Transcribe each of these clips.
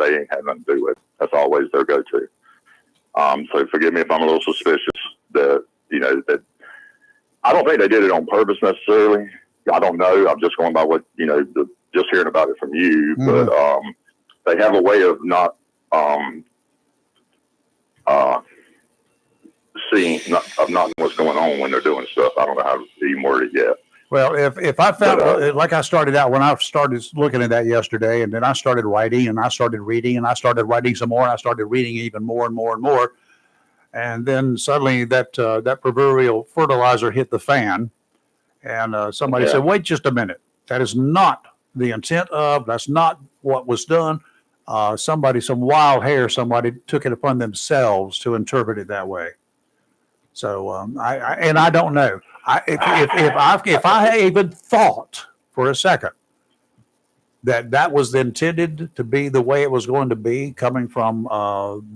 they ain't had nothing to do with. That's always their go-to. So forgive me if I'm a little suspicious that, that I don't think they did it on purpose necessarily. I don't know. I'm just going by what, just hearing about it from you, but they have a way of not not knowing what's going on when they're doing stuff. I don't know how to even word it yet. Well, if I found, like I started out when I started looking at that yesterday, and then I started writing and I started reading and I started writing some more and I started reading even more and more and more. And then suddenly that proverbial fertilizer hit the fan, and somebody said, wait just a minute. That is not the intent of, that's not what was done. Some wild hair, somebody took it upon themselves to interpret it that way. So I don't know. If I even thought for a second that was intended to be the way it was going to be coming from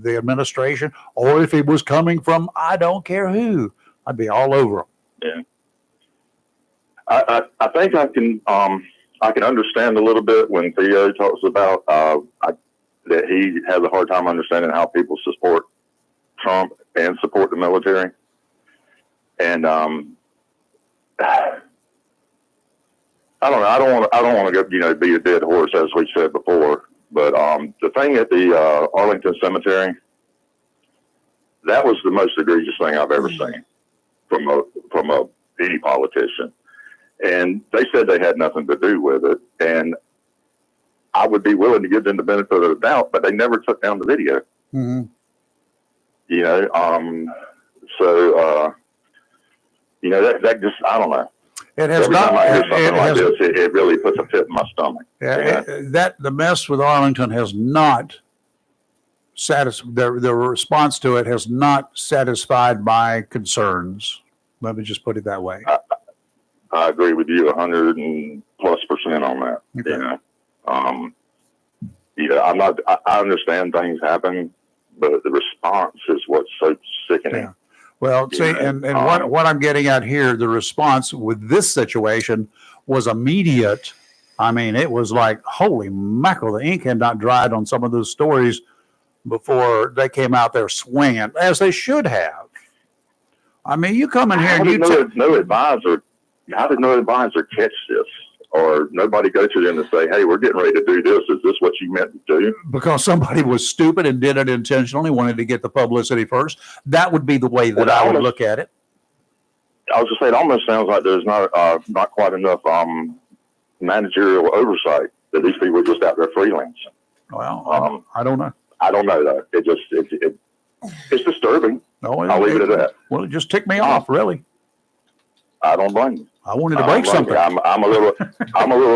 the administration, or if it was coming from I don't care who, I'd be all over them. Yeah, I think I can understand a little bit when Theo talks about that he has a hard time understanding how people support Trump and support the military. And I don't know. I don't want to go, beat a dead horse, as we said before. But the thing at the Arlington Cemetery, that was the most egregious thing I've ever seen from any politician. And they said they had nothing to do with it. And I would be willing to give them the benefit of the doubt, but they never took down the video. Mm-hmm. That just, I don't know. It has Every not. time I hear something like this, it really puts a pit in my stomach. Yeah, the mess with Arlington has not satisfied. The response to it has not satisfied my concerns. Let me just put it that way. I agree with you 100% on that. Okay. I'm not. I understand things happen, but the response is what's so sickening. Yeah. Well, see, and what I'm getting at here, the response with this situation was immediate. I mean, it was like, holy mackerel, the ink had not dried on some of those stories before they came out there swinging, as they should have. I mean, you come in here and how did no advisor catch this? Or nobody go to them and say, hey, we're getting ready to do this. Is this what you meant to do? Because somebody was stupid and did it intentionally, wanted to get the publicity first. That would be the way that I would look at it. I was just saying, it almost sounds like there's not quite enough managerial oversight, that these people are just out there freelancing. Well, I don't know. I don't know, though. It's disturbing. No, I'll leave it at that. Well, it just ticked me off, really. I don't blame you. I wanted to break something. I'm a little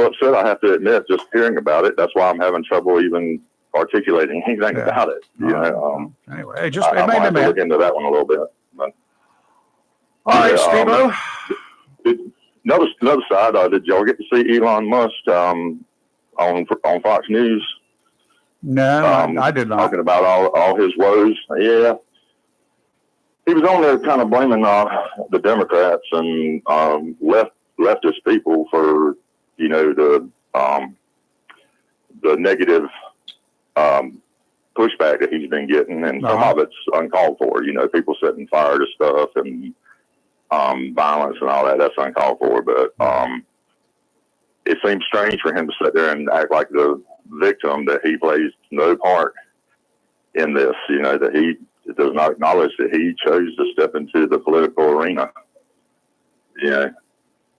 upset. I have to admit, just hearing about it. That's why I'm having trouble even articulating anything about it. Anyway, it made me mad. Look into that one a little bit. But, all right, Steve-O. Another side. Did y'all get to see Elon Musk on Fox News? No, I did not. Talking about all his woes. Yeah. He was on there kind of blaming the Democrats and leftist people for, the negative pushback that he's been getting, and some of it's uncalled for. People setting fire to stuff and violence and all that. That's uncalled for. But it seems strange for him to sit there and act like the victim, that he plays no part in this. That he does not acknowledge that he chose to step into the political arena. And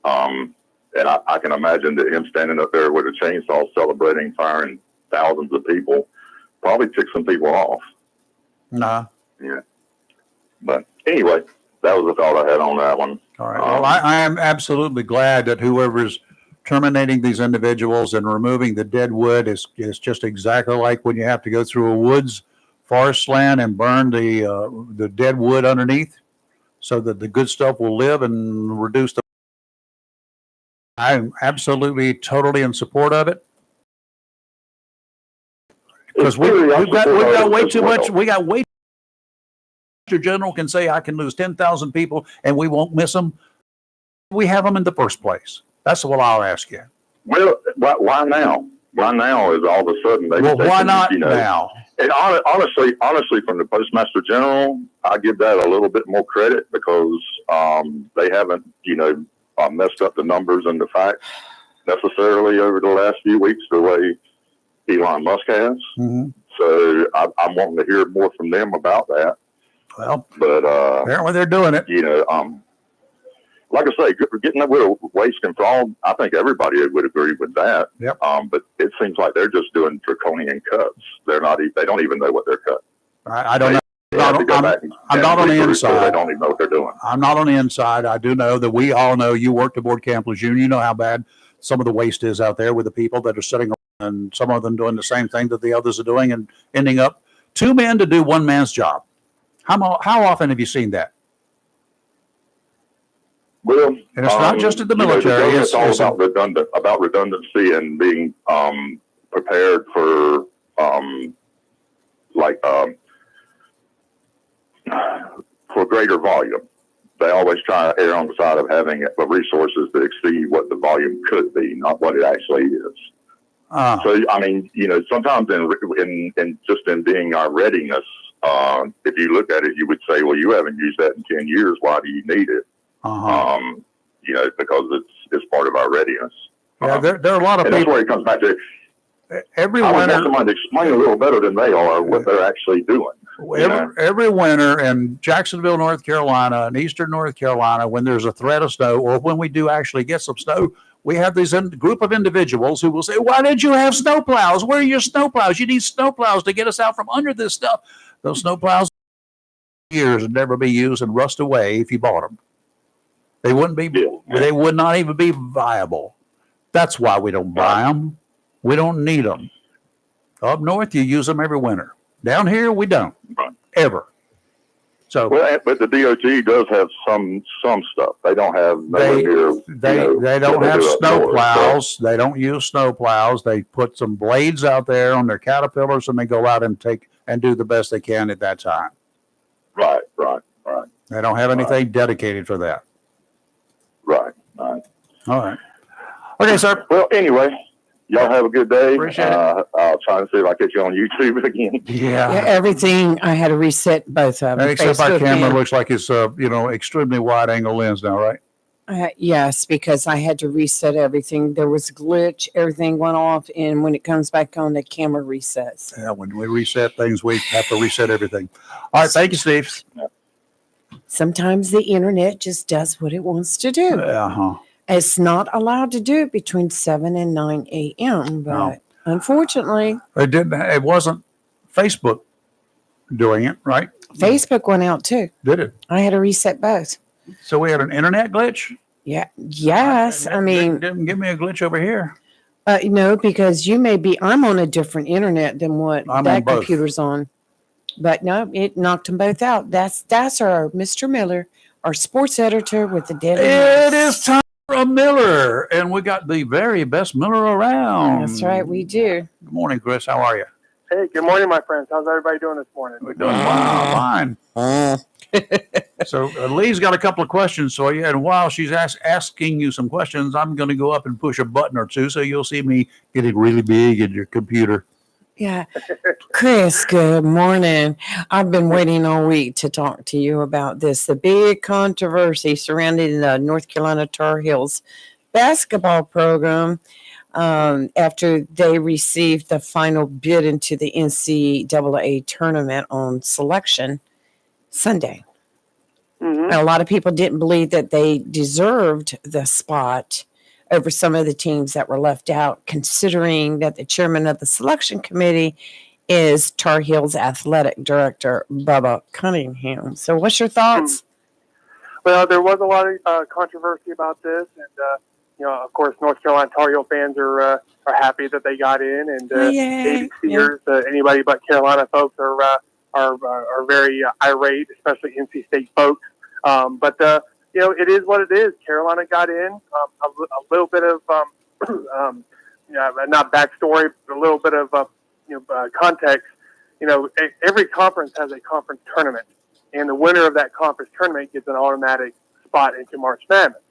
I can imagine that him standing up there with a chainsaw celebrating firing thousands of people probably ticked some people off. Nah. Yeah. But anyway, that was the thought I had on that one. All right. Well, I am absolutely glad that whoever's terminating these individuals and removing the dead wood is just exactly like when you have to go through a woods forest land and burn the dead wood underneath so that the good stuff will live and reduce the. I'm absolutely, totally in support of it. Because we've got way too much. We got way. Your general can say I can lose 10,000 people and we won't miss them. We have them in the first place. That's what I'll ask you. Well, why now? Why now is all of a sudden they why can, not now? And honestly, from the Postmaster General, I give that a little bit more credit because they haven't, messed up the numbers and the facts necessarily over the last few weeks the way Elon Musk has. Mm-hmm. So I'm wanting to hear more from them about that. Well, but apparently they're doing it. Like I say, getting rid of waste and fraud, I think everybody would agree with that. Yep. But it seems like they're just doing draconian cuts. They don't even know what they're cutting. I don't know. I'm not on the inside. They don't even know what they're doing. I'm not on the inside. I do know that we all know you worked aboard Camp Lejeune. You know how bad some of the waste is out there with the people that are sitting around, and some of them doing the same thing that the others are doing and ending up 2 men to do 1 man's job. How often have you seen that? Well, and it's not just in the military. It's all about redundancy and being prepared for greater volume. They always try to err on the side of having the resources that exceed what the volume could be, not what it actually is. So, I mean, sometimes in being our readiness, if you look at it, you would say, well, you haven't used that in 10 years. Why do you need it? Because it's part of our readiness. Yeah, there are a lot of people. That's where it comes back to. Every I winter, want someone to explain a little better than they are what they're actually doing. Every winter in Jacksonville, North Carolina, and eastern North Carolina, when there's a threat of snow, or when we do actually get some snow, we have this group of individuals who will say, "Why didn't you have snow plows? Where are your snow plows? You need snow plows to get us out from under this stuff." Those snow plows years and never be used and rust away if you bought them. They wouldn't be. Yeah. They would not even be viable. That's why we don't buy them. We don't need them. Up north, you use them every winter. Down here, we don't ever. So, but the DOT does have some stuff. They don't have. They don't have snow plows. They don't use snow plows. They put some blades out there on their Caterpillars, and they go out and do the best they can at that time. Right. They don't have anything dedicated for that. Right. All right. Okay, sir. Well, anyway. Y'all have a good day. Appreciate it. I'll try to see if I get you on YouTube again. Yeah. Everything, I had to reset both of them. Except our camera looks like it's extremely wide angle lens now, right? Yes, because I had to reset everything. There was a glitch, everything went off, and when it comes back on, the camera resets. Yeah, when we reset things, we have to reset everything. All right, thank you, Steve. Sometimes the internet just does what it wants to do. It's not allowed to do it between 7 and 9 a.m., but unfortunately. It wasn't Facebook doing it, right? Facebook went out too. Did it? I had to reset both. So we had an internet glitch? Yeah. Yes. Didn't give me a glitch over here. No, because I'm on a different internet than what that computer's on. But no, it knocked them both out. That's our Mr. Miller, our sports editor with the dead. It is time. Miller, and we got the very best Miller around. That's right, we do. Good morning, Chris. How are you? Hey, good morning, my friends. How's everybody doing this morning? We're doing fine. So Lee's got a couple of questions for you, and while she's asking you some questions, I'm going to go up and push a button or two, so you'll see me getting really big in your computer. Yeah. Chris, good morning. I've been waiting all week to talk to you about this. The big controversy surrounding the North Carolina Tar Heels basketball program after they received the final bid into the NCAA tournament on selection Sunday. Mm-hmm. A lot of people didn't believe that they deserved the spot over some of the teams that were left out, considering that the chairman of the selection committee is Tar Heels athletic director, Bubba Cunningham. So what's your thoughts? Well, there was a lot of controversy about this. And, of course, North Carolina Tar Heel fans are happy that they got in. And ABCers, anybody but Carolina folks are very irate, especially NC State folks. But it is what it is. Carolina got in. A little bit of, not backstory, but a little bit of, context. Every conference has a conference tournament, and the winner of that conference tournament gets an automatic spot into March Madness.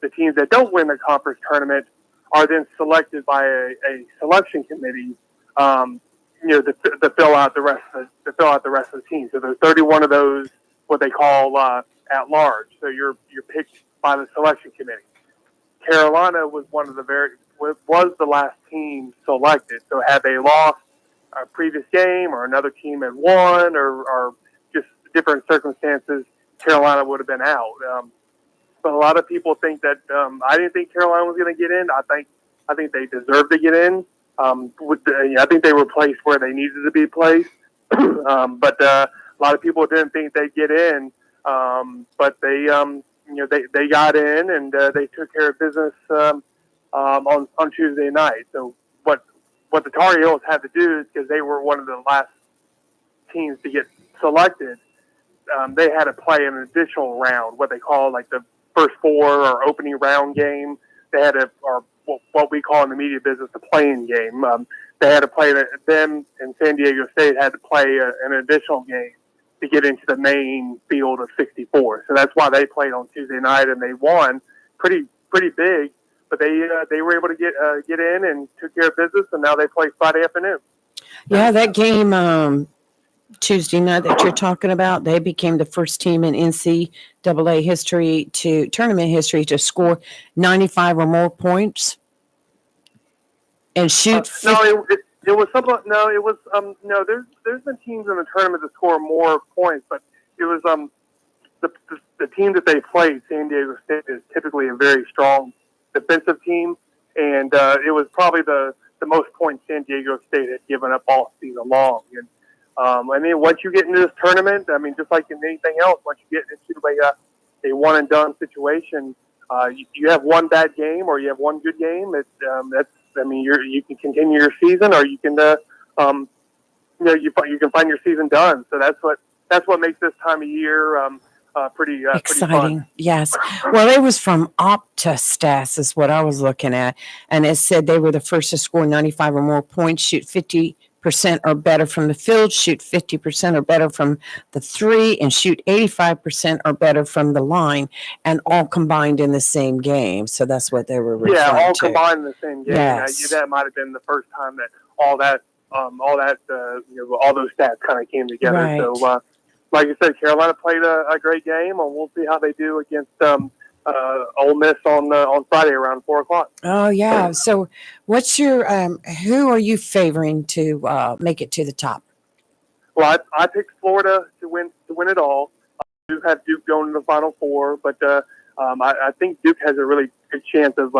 The teams that don't win the conference tournament are then selected by a selection committee, to fill out the rest of the team. So there's 31 of those, what they call at large. So you're picked by the selection committee. Carolina was was the last team selected. So had they lost a previous game, or another team had won, or just different circumstances, Carolina would have been out. But a lot of people think that I didn't think Carolina was going to get in. I think they deserved to get in. I think they were placed where they needed to be placed. But a lot of people didn't think they'd get in. But they got in, and they took care of business on Tuesday night. So what the Tar Heels had to do is, because they were one of the last teams to get selected, they had to play an additional round, what they call like the first four or opening round game. They had or what we call in the media business the playing game. They had to play them, and San Diego State had to play an additional game to get into the main field of 64. So that's why they played on Tuesday night, and they won pretty big. But they were able to get in and took care of business, and now they play Friday afternoon. Yeah, that game Tuesday night that you're talking about, they became the first team in NCAA tournament history to score 95 or more points and shoot. It was something. No, it was no. There's been teams in the tournament that score more points, but it was the team that they played, San Diego State, is typically a very strong defensive team, and it was probably the most points San Diego State had given up all season long. And I mean, once you get into this tournament, I mean, just like in anything else, once you get into a one and done situation, you have one bad game or you have one good game. You can continue your season, or you can you can find your season done. So that's what makes this time of year pretty exciting. Pretty fun. Yes. Well, it was from Optastats is what I was looking at, and it said they were the first to score 95 or more points, shoot 50% or better from the field, shoot 50% or better from the three, and shoot 85% or better from the line, and all combined in the same game. So that's what they were referring to. Yeah, all combined in the same game. Yes. That might have been the first time that all those stats kind of came together. Right. So, like you said, Carolina played a great game, and we'll see how they do against Ole Miss on Friday around 4:00. Oh yeah. So, what's your who are you favoring to make it to the top? Well, I picked Florida to win it all. I do have Duke going to the Final Four, but I think Duke has a really good chance of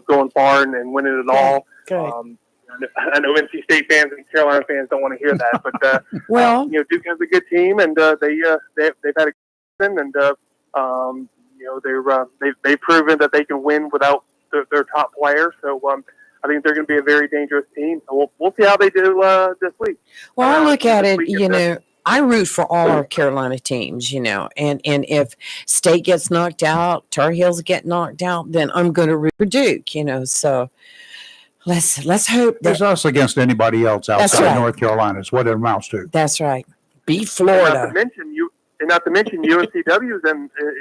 going far and winning it all. Good. I know NC State fans and Carolina fans don't want to hear that, but Well, Duke has a good team, and they've had a good season, and they've proven that they can win without their top player. So I think they're going to be a very dangerous team. So we'll see how they do this week. Well, I look at it, I root for all our Carolina teams, and if State gets knocked out, Tar Heels get knocked out, then I'm going to root for Duke, so let's hope that It's us against anybody else outside right. North Carolina is what it amounts to. that's right. Beat And Florida. not to mention UNCW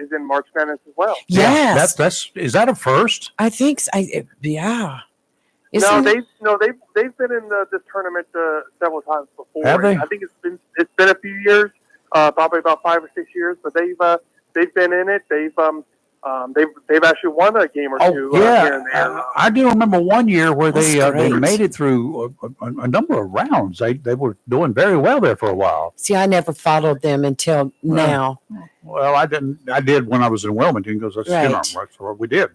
is in March Madness as well. Yes. Is that a first? I think so. Yeah. They've been in this tournament several times before. Have they? I think it's been a few years, probably about 5 or 6 years, but they've been in it. They've actually won a game or two here and there. I do remember one year where they That's great. made it through a number of rounds. They were doing very well there for a while. See, I never followed them until now. Well, I didn't. I did when I was in Wilmington because that's what we did.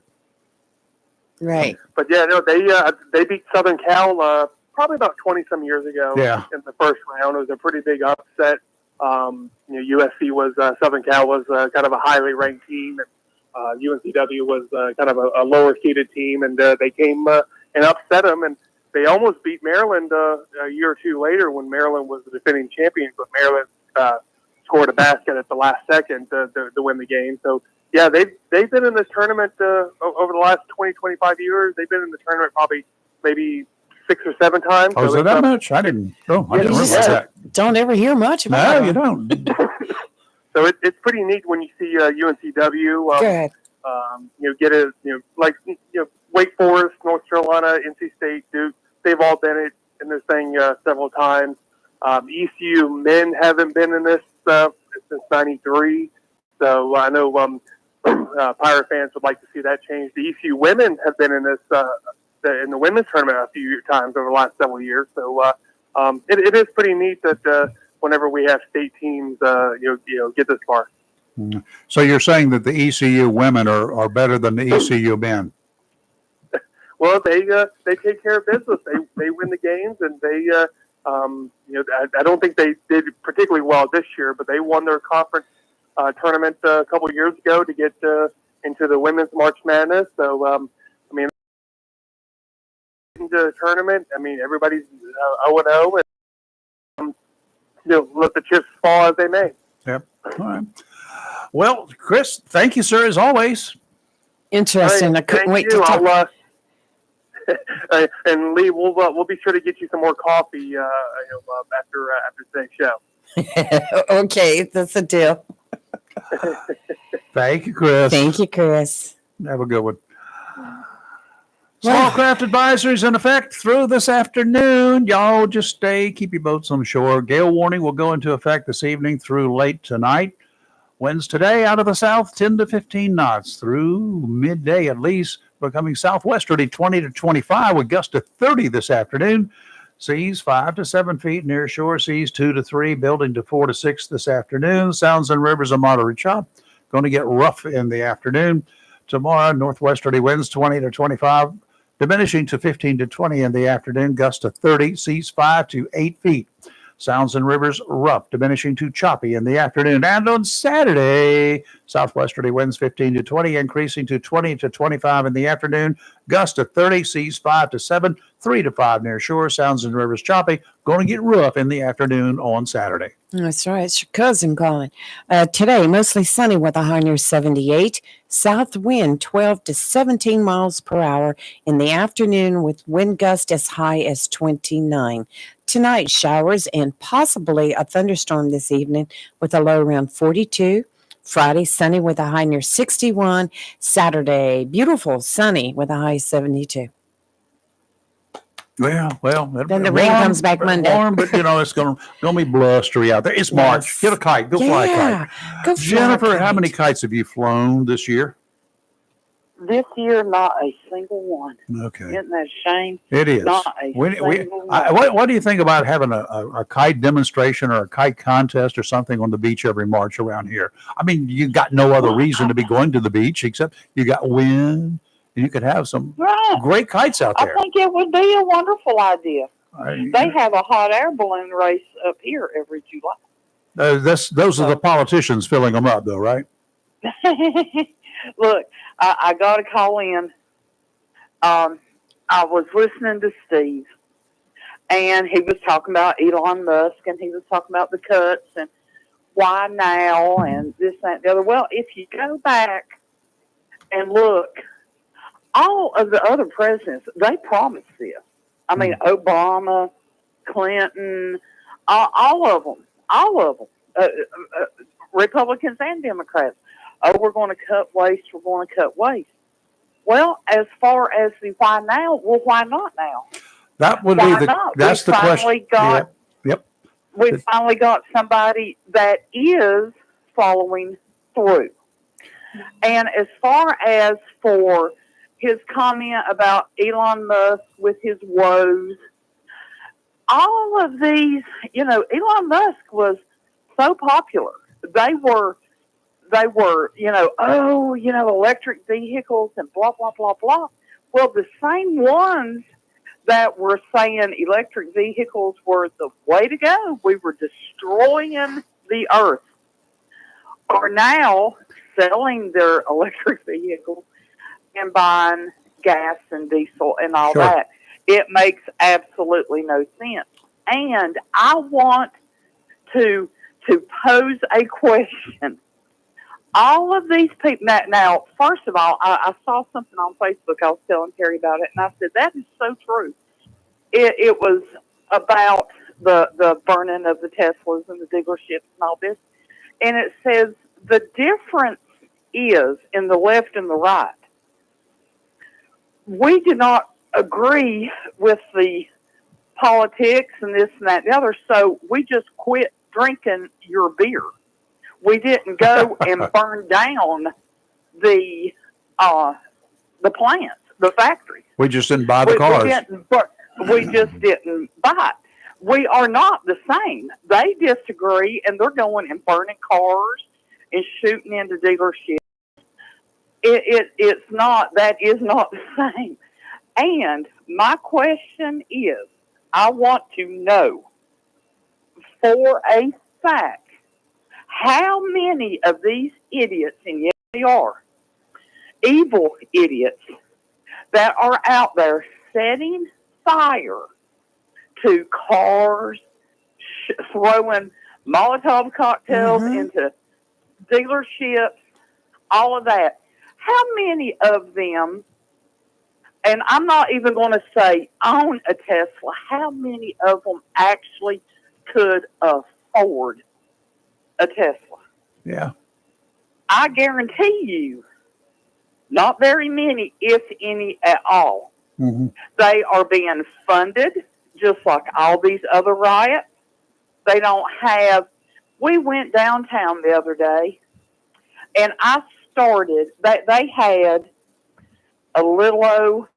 Right. But yeah, no, they beat Southern Cal probably about 20-some years ago. Yeah. In the first round, it was a pretty big upset. USC was Southern Cal was kind of a highly ranked team, and UNCW was kind of a lower seeded team, and they came and upset them, and they almost beat Maryland a year or two later when Maryland was the defending champion, but Maryland scored a basket at the last second to win the game. So. Yeah, they've been in this tournament over the last 20, 25 years. They've been in the tournament probably maybe 6 or 7 times. Oh, is it that much? I didn't realize that. Don't ever hear much about No, them. you don't. So it's pretty neat when you see UNCW. Good. Wake Forest, North Carolina, NC State, Duke, they've all been in this thing several times. ECU men haven't been in this since '93, so I know Pirate fans would like to see that change. The ECU women have been in this in the women's tournament a few times over the last several years. So it is pretty neat that whenever we have state teams, get this far. So you're saying that the ECU women are better than the ECU men? Well, they take care of business. They win the games, and they I don't think they did particularly well this year, but they won their conference tournament a couple of years ago to get into the women's March Madness. So into the tournament, everybody's 0-0, and let the chips fall as they may. Yep. All right. Well, Chris, thank you, sir, as always. Interesting. Right, I couldn't wait you. to talk. And Lee, we'll be sure to get you some more coffee after today's show. Okay, that's a deal. Thank you, Chris. Thank you, Chris. Have a good one. Small craft advisories in effect through this afternoon. Y'all just keep your boats on shore. Gale warning will go into effect this evening through late tonight. Winds today out of the south 10 to 15 knots through midday at least, becoming southwesterly 20 to 25 with gusts to 30 this afternoon. Seas 5 to 7 feet near shore. Seas 2 to 3, building to 4 to 6 this afternoon. Sounds and rivers a moderate chop. Going to get rough in the afternoon. Tomorrow, northwesterly winds 20 to 25, diminishing to 15 to 20 in the afternoon. Gusts to 30. Seas 5 to 8 feet. Sounds and rivers rough, diminishing to choppy in the afternoon. And on Saturday, southwesterly winds 15 to 20, increasing to 20 to 25 in the afternoon. Gusts to 30, seas 5 to 7, 3 to 5 near shore. Sounds and rivers choppy. Going to get rough in the afternoon on Saturday. That's right. It's your cousin calling. Today, mostly sunny with a high near 78. South wind 12 to 17 miles per hour in the afternoon with wind gust as high as 29. Tonight, showers and possibly a thunderstorm this evening with a low around 42. Friday, sunny with a high near 61. Saturday, beautiful, sunny with a high 72. Well, Then the rain comes back Monday. Warm, but it's gonna be blustery out there. It's March. Get a kite. Go fly a kite. Go fly Jennifer, a how kite. many kites have you flown this year? This year, not a single one. Okay, Isn't that a shame? it is. Not a single one. What do you think about having a kite demonstration or a kite contest or something on the beach every March around here? I mean, you got no other reason to be going to the beach except you got wind. And you could have some Right. great kites out there. I think it would be a wonderful idea. I- They have a hot air balloon race up here every July. those are the politicians filling them up, though, right? Look, I got to call in. I was listening to Steve, and he was talking about Elon Musk, and he was talking about the cuts and why now and this, that, and the other. Well, if you go back and look, all of the other presidents, they promised this. I mean, Obama, Clinton, all of them, Republicans and Democrats. Oh, we're going to cut waste. We're going to cut waste. Well, as far as the why now, well, why not now? That would Why be not? that's the question. Yep. We finally got somebody that is following through. And as far as for his comment about Elon Musk with his woes, all of these, Elon Musk was so popular. They were, electric vehicles and blah, blah, blah, blah. Well, the same ones that were saying electric vehicles were the way to go, we were destroying the earth, are now selling their electric vehicles and buying gas and diesel and all that. It makes absolutely no sense. And I want to pose a question. All of these people, now first of all, I saw something on Facebook. I was telling Terry about it, and I said, that is so true. It was about the burning of the Teslas and the dealerships and all this. And it says the difference is in the left and the right. we did not agree with the politics and this and that and the other, so we just quit drinking your beer. We didn't go and burn down the plants, the factories. We just didn't buy the cars. We just didn't buy it. We are not the same. They disagree, and they're going and burning cars and shooting into dealerships. It's not. That is not the same. And my question is, I want to know for a fact how many of these idiots, and yes, they are evil idiots, that are out there setting fire to cars, throwing Molotov cocktails into dealerships, all of that. How many of them, and I'm not even going to say own a Tesla, how many of them actually could afford a Tesla? Yeah. I guarantee you, not very many, if any at all. Mm-hmm. They are being funded just like all these other riots. They don't have. We went downtown the other day, and I started. They had a little,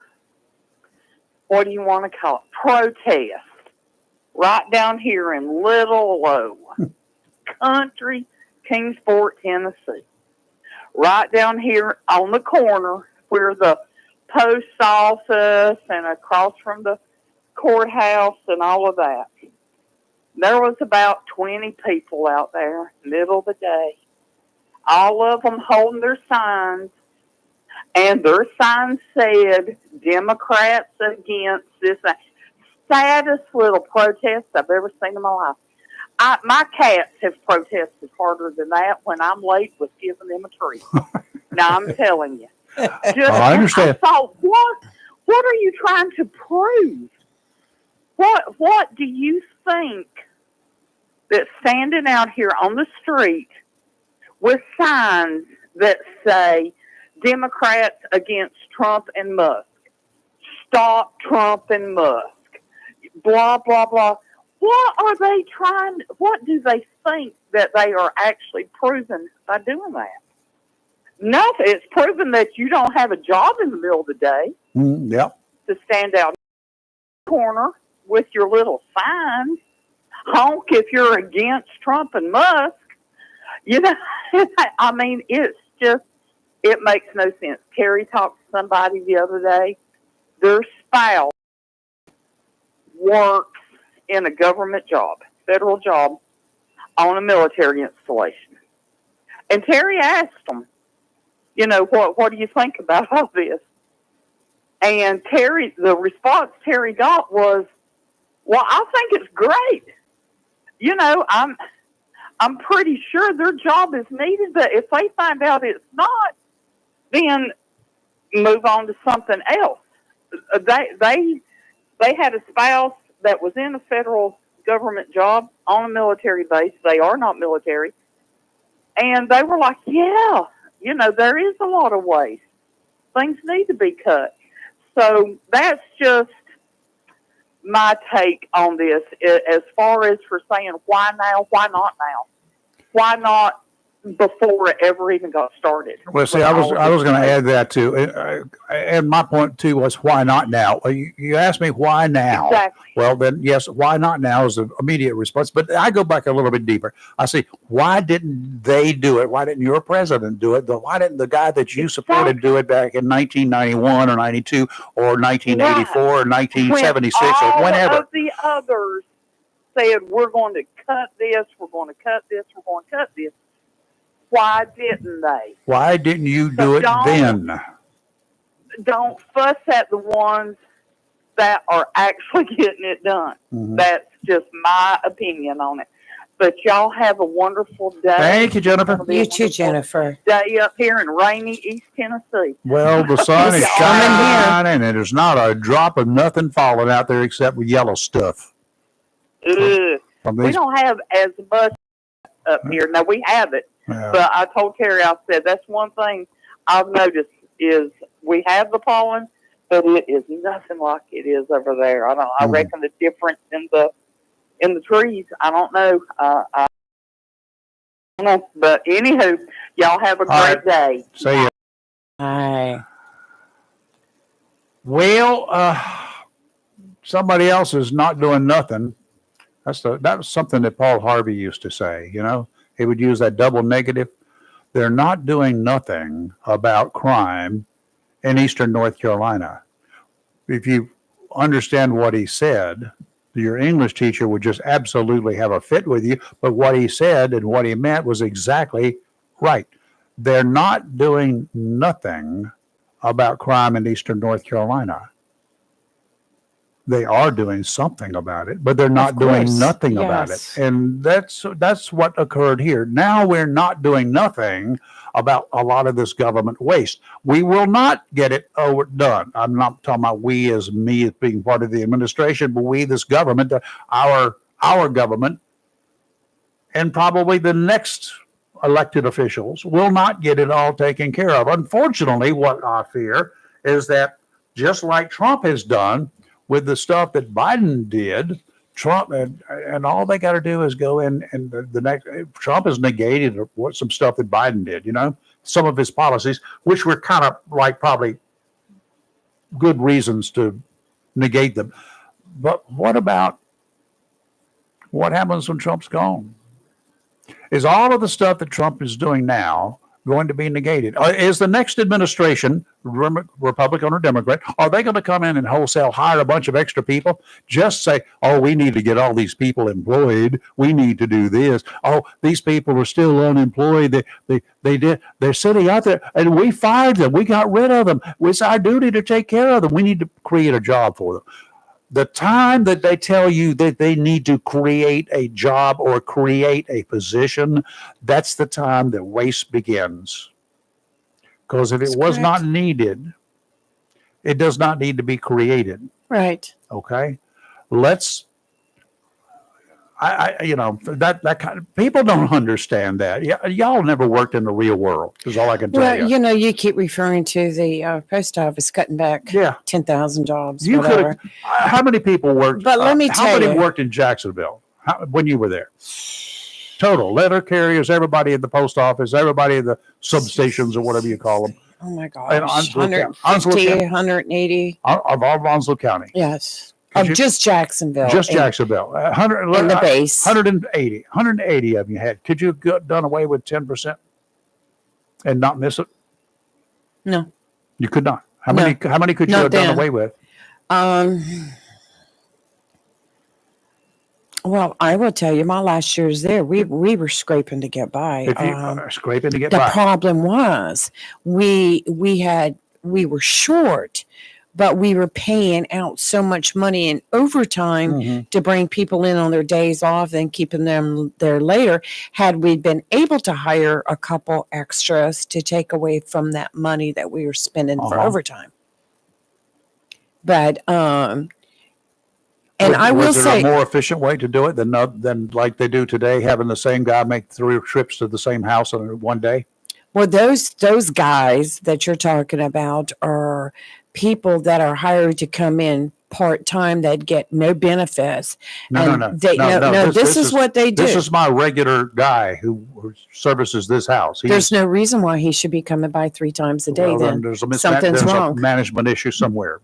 what do you want to call it, protest right down here in Little Low, country, Kingsport, Tennessee. Right down here on the corner where the post office and across from the courthouse and all of that. There was about 20 people out there, middle of the day. All of them holding their signs, and their signs said, Democrats against this. Saddest little protest I've ever seen in my life. My cats have protested harder than that when I'm late with giving them a treat. Now, I'm telling you. I understand. I thought, what are you trying to prove? What do you think that standing out here on the street with signs that say Democrats against Trump and Musk, stop Trump and Musk, blah, blah, blah. What do they think that they are actually proving by doing that? Nothing. It's proven that you don't have a job in the middle of the day. Yep. To stand out in the corner with your little sign, honk if you're against Trump and Musk. You know, I mean, it's just, it makes no sense. Terry talked to somebody the other day. Their spouse works in a government job, federal job, on a military installation. And Terry asked them, you know, what do you think about all this? And the response Terry got was, well, I think it's great. You know, I'm pretty sure their job is needed, but if they find out it's not, then move on to something else. They had a spouse that was in a federal government job on a military base. They are not military. And they were like, yeah, you know, there is a lot of waste. Things need to be cut. So that's just my take on this as far as for saying why now, why not now? Why not before it ever even got started? Well, see, I was going to add that too. And my point too was why not now? You asked me why now. Exactly. Well, then yes, why not now is the immediate response. But I go back a little bit deeper. I say, why didn't they do it? Why didn't your president do it? Why didn't the guy that you supported do it back in 1991 or 92 or 1984 or 1976 or whenever? All of the others said, we're going to cut this, we're going to cut this, we're going to cut this. Why didn't they? Why didn't you do it then? Don't fuss at the ones that are actually getting it done. Mm-hmm. That's just my opinion on it. But y'all have a wonderful day. Thank you, Jennifer. You too, Jennifer. Day up here in rainy East Tennessee. Well, the sun is shining, and there's not a drop of nothing falling out there except with yellow stuff. We don't have as much up here. Now, we have it. Yeah. But I told Terry, I said, that's one thing I've noticed is we have the pollen, but it is nothing like it is over there. I reckon the difference in the trees. I don't know. I don't know. But anywho, y'all have a great day. See ya. Hi. Well, somebody else is not doing nothing. That was something that Paul Harvey used to say, you know. He would use that double negative. They're not doing nothing about crime in eastern North Carolina. If you understand what he said, your English teacher would just absolutely have a fit with you. But what he said and what he meant was exactly right. They're not doing nothing about crime in eastern North Carolina. They are doing something about it, but they're not doing nothing about it. And that's what occurred here. Now we're not doing nothing about a lot of this government waste. We will not get it done. I'm not talking about we as me as being part of the administration, but we, this government, our government, and probably the next elected officials will not get it all taken care of. Unfortunately, what I fear is that just like Trump has done with the stuff that Biden did, Trump and all they got to do is go in and the next Trump has negated some stuff that Biden did, you know, some of his policies, which were kind of like probably good reasons to negate them. But what about what happens when Trump's gone? Is all of the stuff that Trump is doing now going to be negated? Is the next administration, Republican or Democrat, are they going to come in and wholesale hire a bunch of extra people? Just say, oh, we need to get all these people employed. We need to do this. Oh, these people are still unemployed. They're sitting out there and we fired them. We got rid of them. It's our duty to take care of them. We need to create a job for them. The time that they tell you that they need to create a job or create a position, that's the time that waste begins. Because if it was not needed, it does not need to be created. Right. Okay. That kind of people don't understand that. Y'all never worked in the real world, is all I can tell you. Well, you know, you keep referring to the post office cutting back 10,000 jobs. You could. How many people worked? But let me tell you. How many worked in Jacksonville when you were there? Total letter carriers, everybody at the post office, everybody at the substations or whatever you call them. Oh my gosh. 150, 180. Of all Onslow County. Yes. Just Jacksonville. Just Jacksonville. 100 in the base. 180 of you had. Could you have done away with 10% and not miss it? No. You could not. How many could you have done away with? Well, I will tell you, my last years there, we were scraping to get by. Scraping to get by. The problem was we were short, but we were paying out so much money in overtime to bring people in on their days off and keeping them there later. Had we been able to hire a couple extras to take away from that money that we were spending for overtime. But, and I will say, was there a more efficient way to do it than like they do today, having the same guy make 3 trips to the same house in one day? Well, those guys that you're talking about are people that are hired to come in part-time that get no benefits. No. This is what they do. This is my regular guy who services this house. There's no reason why he should be coming by 3 times a day. Then something's wrong. A management issue somewhere.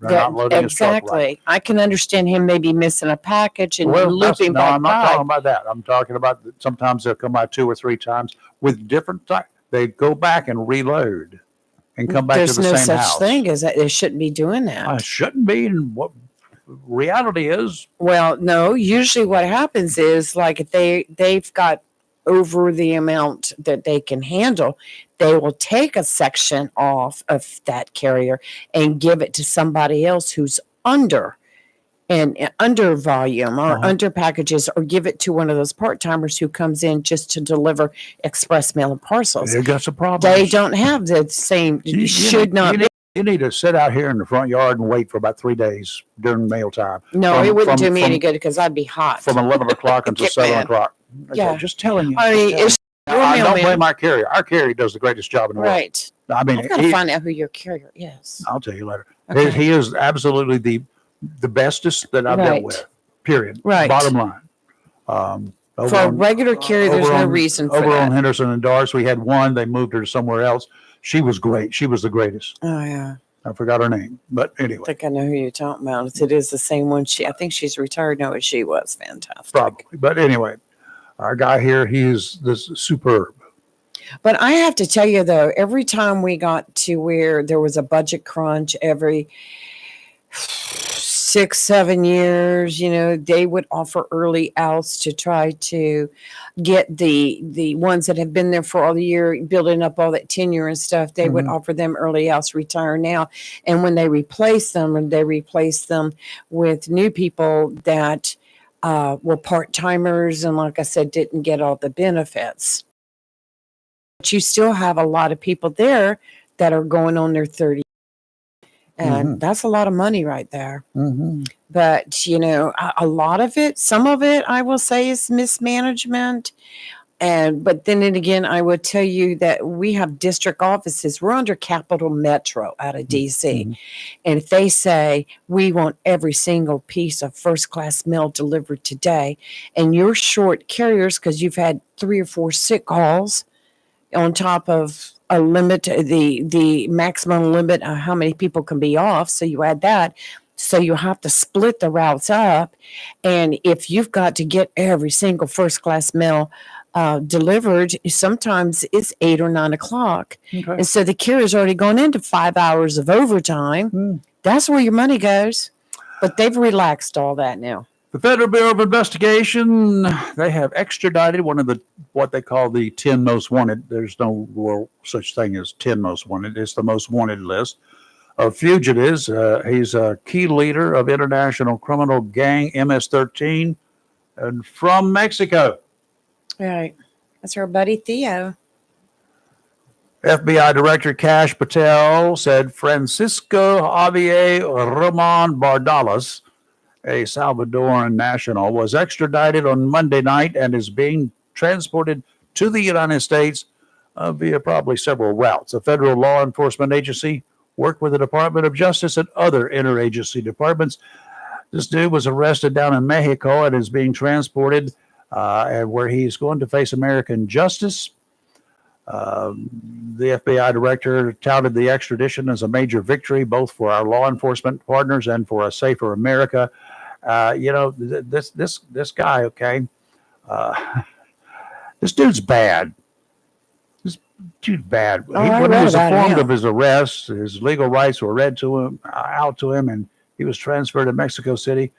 Exactly. I can understand him maybe missing a package and looping back. I'm not talking about that. I'm talking about sometimes they'll come by 2 or 3 times with different types. They go back and reload and come back to the same house. There's no such thing as that. They shouldn't be doing that. Shouldn't be. And what reality is? Well, no. Usually what happens is like if they've got over the amount that they can handle, they will take a section off of that carrier and give it to somebody else who's under volume or under packages, or give it to one of those part-timers who comes in just to deliver express mail and parcels. They got some problems. They don't have the same. You need to sit out here in the front yard and wait for about 3 days during mail time. No, it wouldn't do me any good because I'd be hot. From 11 o'clock until 7 o'clock. Okay, yeah. Just telling you. I mean, I don't blame our carrier. Our carrier does the greatest job in the world. Right. I mean, I've got to find out who your carrier is. I'll tell you later. Okay. He is absolutely the bestest that I've Right. dealt with. Period. Right. Bottom line. Over For a on- regular carrier, there's over no on- reason for over on that. Henderson and Doris, we had one. They moved her to somewhere else. She was great. She was the greatest. Oh yeah. I forgot her name, but I anyway, think I know who you're talking about. It is the same one. I think she's retired now, but she was fantastic. probably. But anyway, our guy here, he is this superb. But I have to tell you though, every time we got to where there was a budget crunch every 6-7 years, they would offer early outs to try to get the ones that have been there for all the year, building up all that tenure and stuff. They would offer them early outs, retire now. And when they replace them, with new people that were part-timers and, like I said, didn't get all the benefits. But you still have a lot of people there that are going on their 30. And that's a lot of money right there. But, a lot of it, some of it, I will say, is mismanagement. But then again, I would tell you that we have district offices. We're under Capital Metro out of DC. And if they say, we want every single piece of first-class mail delivered today, and you're short carriers because you've had 3 or 4 sick calls on top of a limit, the maximum limit of how many people can be off. So you add that. So you have to split the routes up. And if you've got to get every single first-class mail delivered, sometimes it's 8 or 9 o'clock. Okay. And so the carrier's already gone into 5 hours of overtime. That's where your money goes. But they've relaxed all that now. The Federal Bureau of Investigation, they have extradited one of what they call the 10 most wanted. There's no such thing as 10 most wanted. It's the most wanted list of fugitives. He's a key leader of international criminal gang MS-13 and from Mexico. Right. That's our buddy Theo. FBI Director Kash Patel said Francisco Javier Roman Bardalas, a Salvadoran national, was extradited on Monday night and is being transported to the United States via probably several routes. A federal law enforcement agency worked with the Department of Justice and other interagency departments. This dude was arrested down in Mexico and is being transported and where he's going to face American justice. The FBI director touted the extradition as a major victory, both for our law enforcement partners and for a safer America. This guy, okay, this dude's bad. This dude's bad. When he was informed of his arrest, his legal rights were read to him, out to him, and he was transferred to Mexico City.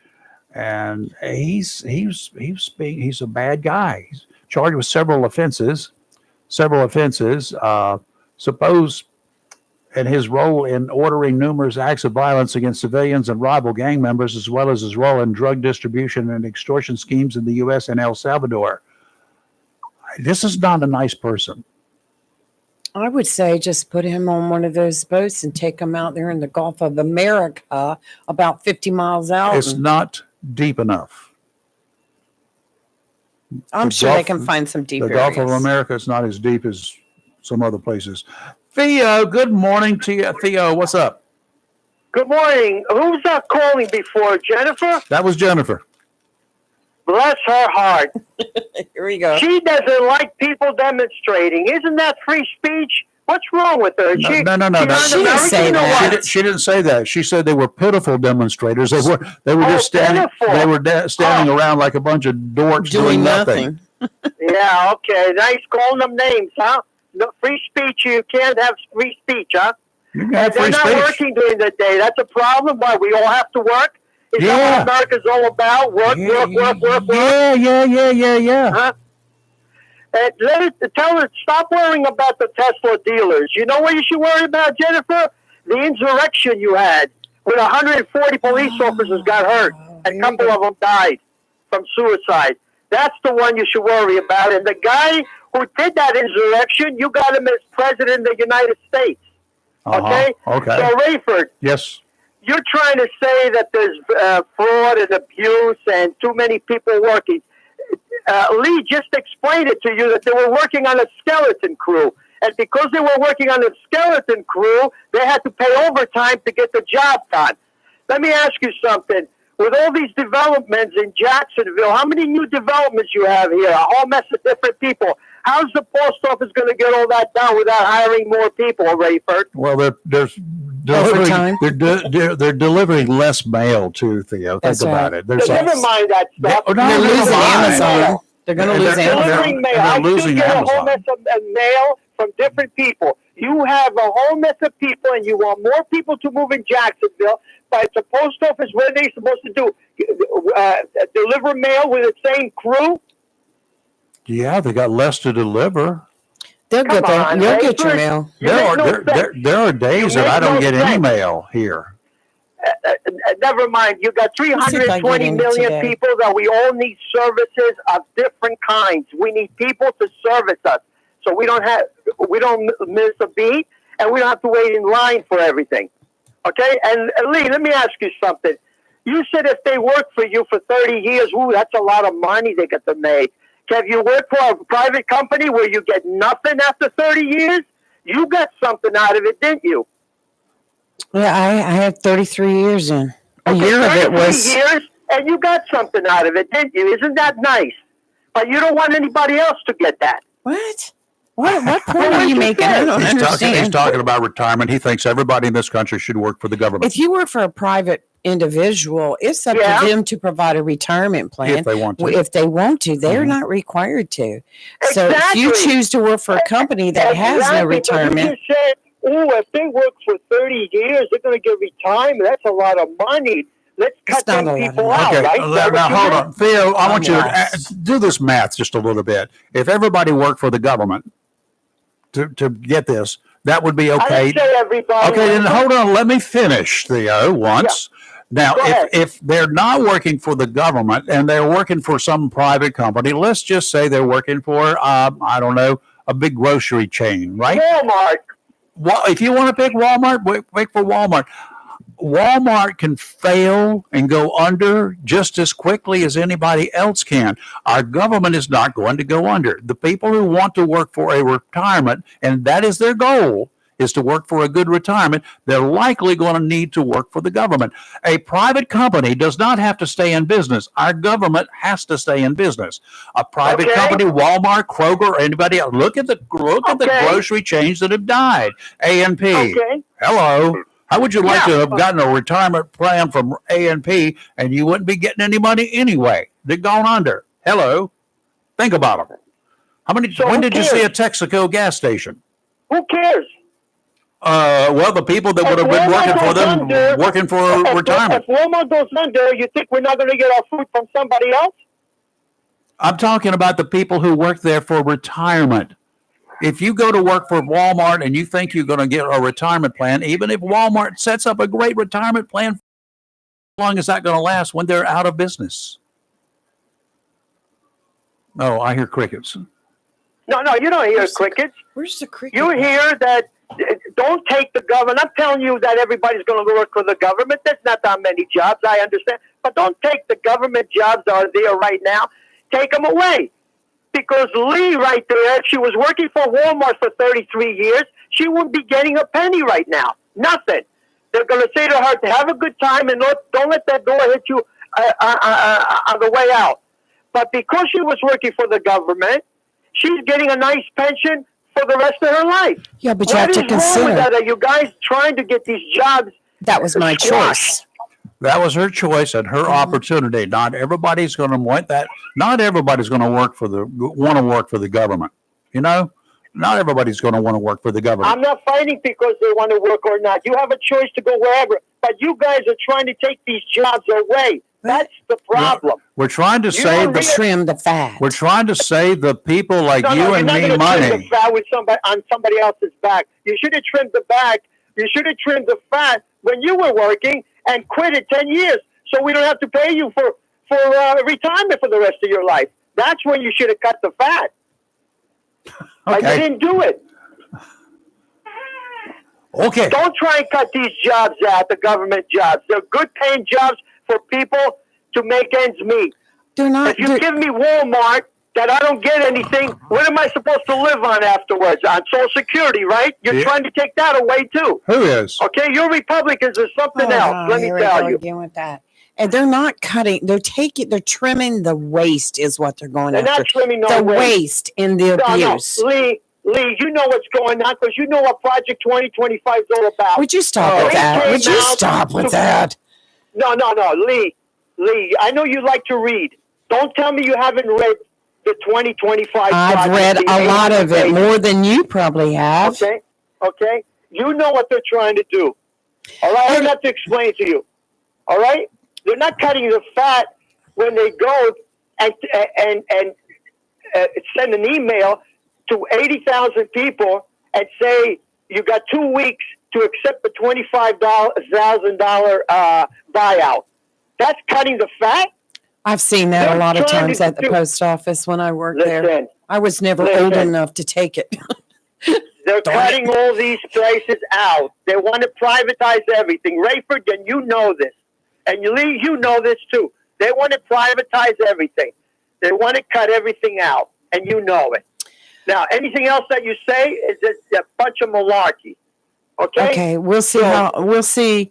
And he's a bad guy. He's charged with several offenses. Suppose and his role in ordering numerous acts of violence against civilians and rival gang members, as well as his role in drug distribution and extortion schemes in the U.S. and El Salvador. This is not a nice person. I would say just put him on one of those boats and take him out there in the Gulf of America, about 50 miles out. It's not deep enough. I'm sure they can find some deep The areas. Gulf of America is not as deep as some other places. Theo, good morning to you. Theo, what's up? Good morning. Who's that calling before? Jennifer? That was Jennifer. Bless her heart. Here we go. She doesn't like people demonstrating. Isn't that free speech? What's wrong with her? No. She didn't say that. She didn't say that. She said they were pitiful demonstrators. They were just standing. Pitiful. They were standing around like a bunch of dorks doing nothing. Yeah, okay. Nice calling them names, huh? No, free speech. You can't have free speech, huh? You can have They're free not speech. working during the day. That's a problem. Why? We all have to work? Is Yeah. that what America's all about? Work. Yeah. Huh? Tell her, stop worrying about the Tesla dealers. You know what you should worry about, Jennifer? The insurrection you had when 140 police officers got hurt. A couple of them died from suicide. That's the one you should worry about. And the guy who did that insurrection, you got him as president of the United States. Okay? Okay. So, Rayford, Yes. you're trying to say that there's fraud and abuse and too many people working. Lee just explained it to you that they were working on a skeleton crew. And because they were working on a skeleton crew, they had to pay overtime to get the job done. Let me ask you something. With all these developments in Jacksonville, how many new developments you have here? A whole mess of different people. How's the post office going to get all that done without hiring more people, Rayford? Well, they're delivering less mail too, Theo. That's Think about right. it. There's Never mind that stuff. They're losing Amazon. They're going to lose They're Amazon. Delivering mail. they're I losing still get a whole Amazon. mess of mail from different people. You have a whole mess of people, and you want more people to move in Jacksonville. But the post office, what are they supposed to do? Deliver mail with the same crew? Yeah, they got less to deliver. They'll get Come there. on, You'll get your Rayford. mail. There are days You that I make don't no get any sense. mail here. Never mind. You got Let's see if I 320 get in million today. people that we all need services of different kinds. We need people to service us, so we don't miss a beat, and we don't have to wait in line for everything. Okay? And Lee, let me ask you something. You said if they work for you for 30 years, ooh, that's a lot of money they get to make. Have you worked for a private company where you get nothing after 30 years? You got something out of it, didn't you? Yeah, I had 33 years in. A year of it 33 was. years, and you got something out of it, didn't you? Isn't that nice? But you don't want anybody else to get that. What? What point Well, are you what making? you I said. don't He's understand. talking about retirement. He thinks everybody in this country should work for the government If you work for a private individual, it's up Yeah. to them to provide a retirement plan. if they want to. If they want to, they're Mhm. not required to. So if Exactly. you choose to work for a company that has no Exactly. But you retirement, just said, oh, if they work for 30 years, they're going to get retirement. That's a lot of money. Let's cut It's not them a lot of people money. out, Okay, right? Is that now what you hold meant? on. Theo, I want you to lost. do this math just a little bit. If everybody worked for the government to get this, that would be I okay. didn't say everybody. Okay, then hold on. Let me finish, Theo, once. Now, Go ahead. if they're not working for the government and they're working for some private company, let's just say they're working for, I don't know, a big grocery chain, right? Walmart. Well, if you want to pick Walmart, wait for Walmart. Walmart can fail and go under just as quickly as anybody else can. Our government is not going to go under. The people who want to work for a retirement, and that is their goal, is to work for a good retirement, they're likely going to need to work for the government. A private company does not have to stay in business. Our government has to stay in business. A private Okay. company, Walmart, Kroger, or anybody else, look at the Okay. grocery chains that have died. A&P. Okay. Hello. How would you like Yeah. to have gotten a retirement plan from A&P and you wouldn't be getting any money anyway? They've gone under. Hello. Think about them. So when who did you see a cares? Texaco gas station? Who cares? Well, the people that would have been working for them, working for retirement. If Walmart goes under, you think we're not going to get our food from somebody else? I'm talking about the people who work there for retirement. If you go to work for Walmart and you think you're going to get a retirement plan, even if Walmart sets up a great retirement plan, how long is that going to last when they're out of business? Oh, I hear crickets. No, you don't hear crickets. Where's the cricket? You hear that, don't take the government. I'm telling you that everybody's going to work for the government. There's not that many jobs, I understand. But don't take the government jobs that are there right now. Take them away. Because Lee right there, if she was working for Walmart for 33 years, she wouldn't be getting a penny right now. Nothing. They're going to say to her to have a good time and don't let that door hit you on the way out. But because she was working for the government, she's getting a nice pension for the rest of her life. Yeah, but you What have to is wrong with that? consider Are you guys trying to get these jobs? that was my squashed? choice. That was her choice and her opportunity. Not everybody's going to want that. Not everybody's going to want to work for the government. You know, not everybody's going to want to work for the government. I'm not fighting because they want to work or not. You have a choice to go wherever. But you guys are trying to take these jobs away. That's the problem. We're trying to You save don't the. really- Trim the fat. We're trying to save the people like you you're and not me gonna trim the money. fat with somebody else's back. You should have trimmed the back. You should have trimmed the fat when you were working and quit at 10 years, so we don't have to pay you for retirement for the rest of your life. That's when you should have cut the fat. But you Okay. didn't do it. Okay. Don't try and cut these jobs out, the government jobs. They're good-paying jobs for people to make ends meet. They're not. If you give me Walmart, that I don't get anything, what am I supposed to live on afterwards? On Social Security, right? You're trying to take that away too. Who is? Okay, you're Republicans or something else. Let me here tell we go you. again with that. And they're not cutting. They're trimming the waste is what they're going They're after. not trimming no the waste. waste in the abuse. No. Lee, you know what's going on because you know what Project 2025 is all about. Would you stop with that? Would you stop with that? No, Lee, I know you like to read. Don't tell me you haven't read the 2025 I've read a lot of it, more than you probably have. Okay. You know what they're trying to do. All right, I don't have to explain to you. All right? They're not cutting the fat when they go and send an email to 80,000 people and say you got 2 weeks to accept the $25,000 buyout. That's cutting the fat? I've seen that a lot of times at the post office when I worked there. I was never old enough to take it. They're cutting all these places out. They want to privatize everything. Rayford, and you know this. And Lee, you know this too. They want to privatize everything. They want to cut everything out. And you know it. Now, anything else that you say is a bunch of malarkey. Okay, we'll see we'll see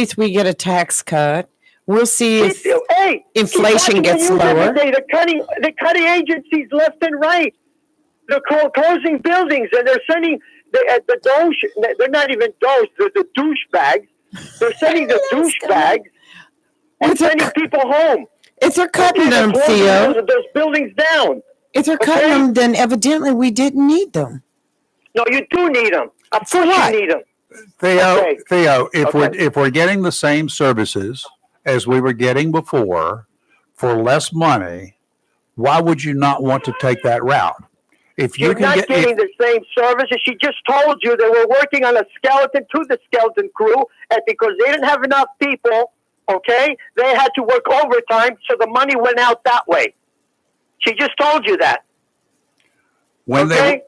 if we get a tax cut. We'll see if inflation gets lower. They're cutting agencies left and right. They're closing buildings, and they're sending the douche. They're not even douche. They're the douchebags. They're sending the douchebags and sending people home. If they're cutting them, Theo, those buildings down. If they're cutting them, then evidently we didn't need them. No, you do need them. Of For course what? you need them. Theo, if we're getting the same services as we were getting before for less money, why would you not want to take that route? If you You're not getting the same services. She just told you they were working on a skeleton to the skeleton crew, and because they didn't have enough people, okay, they had to work overtime, so the money went out that way. She just told you that. When they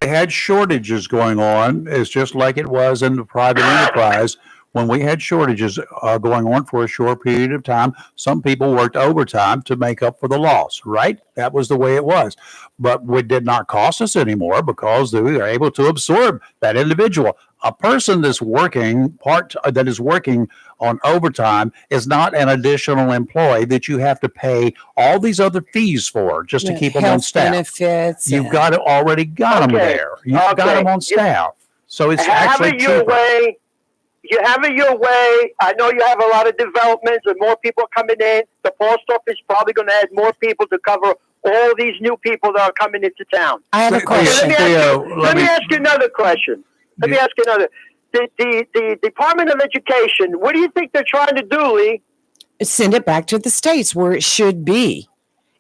had shortages going on, it's just like it was in the private enterprise. When we had shortages going on for a short period of time, some people worked overtime to make up for the loss, right? That was the way it was. But it did not cost us anymore because we were able to absorb that individual. A person that's working on overtime is not an additional employee that you have to pay all these other fees for just to keep them on staff. Benefits. You've already got them there. You've got them on staff. So it's actually cheaper. You have it your way. I know you have a lot of developments and more people coming in. The post office is probably going to add more people to cover all these new people that are coming into town. I have a question. Let me ask you another question. Let me ask you another. The Department of Education, what do you think they're trying to do, Lee? Send it back to the states where it should be.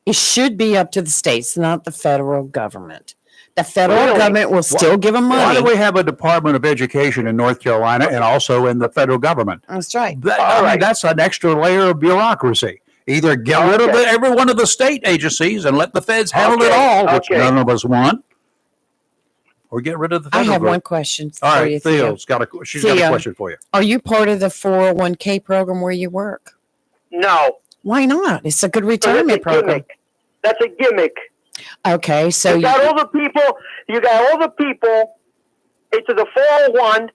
It should be up to the states, not the federal government. The federal government will still give them money. Why do we have a Department of Education in North Carolina and also in the federal government? That's right. That's an extra layer of bureaucracy. Either get rid of every one of the state agencies and let the feds handle it all, which none of us want, or get rid of the federal I have group. one question All for right, you, Theo's got a question for you. Are you part of the 401k program where you work? No. Why not? It's a good retirement program. That's a gimmick. Okay, so you got all the people into the 401,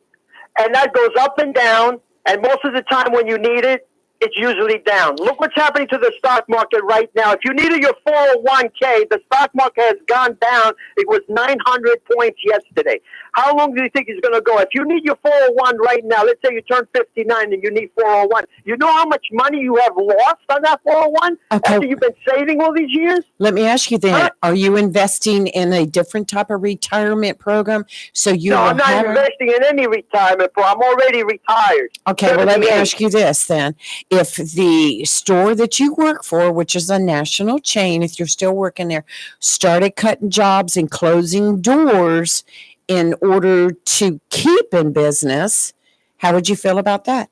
and that goes up and down, and most of the time when you need it, it's usually down. Look what's happening to the stock market right now. If you needed your 401k, the stock market has gone down. It was 900 points yesterday. How long do you think it's going to go? If you need your 401 right now, let's say you turn 59 and you need 401, you know how much money you have lost on that 401 after you've been saving all these years? Let me ask you then, are you investing in a different type of retirement program? No, I'm not investing in any retirement program. I'm already retired. Okay, well, let me ask you this then. If the store that you work for, which is a national chain, if you're still working there, started cutting jobs and closing doors in order to keep in business, how would you feel about that?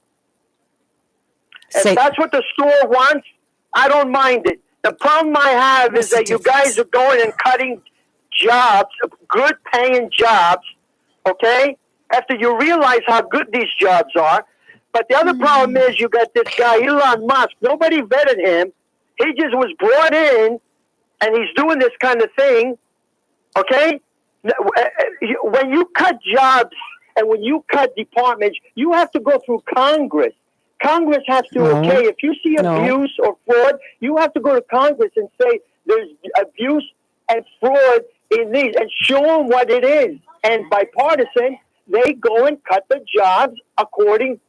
If that's what the store wants, I don't mind it. The problem I have is that you guys are going and cutting jobs, good paying jobs, okay? After you realize how good these jobs are. But the other problem is you got this guy, Elon Musk. Nobody vetted him. He just was brought in and he's doing this kind of thing, okay? When you cut jobs and when you cut departments, you have to go through Congress. Congress has to, okay, if you see abuse or fraud, you have to go to Congress and say there's abuse and fraud in these and show them what it is. And bipartisan, they go and cut the jobs according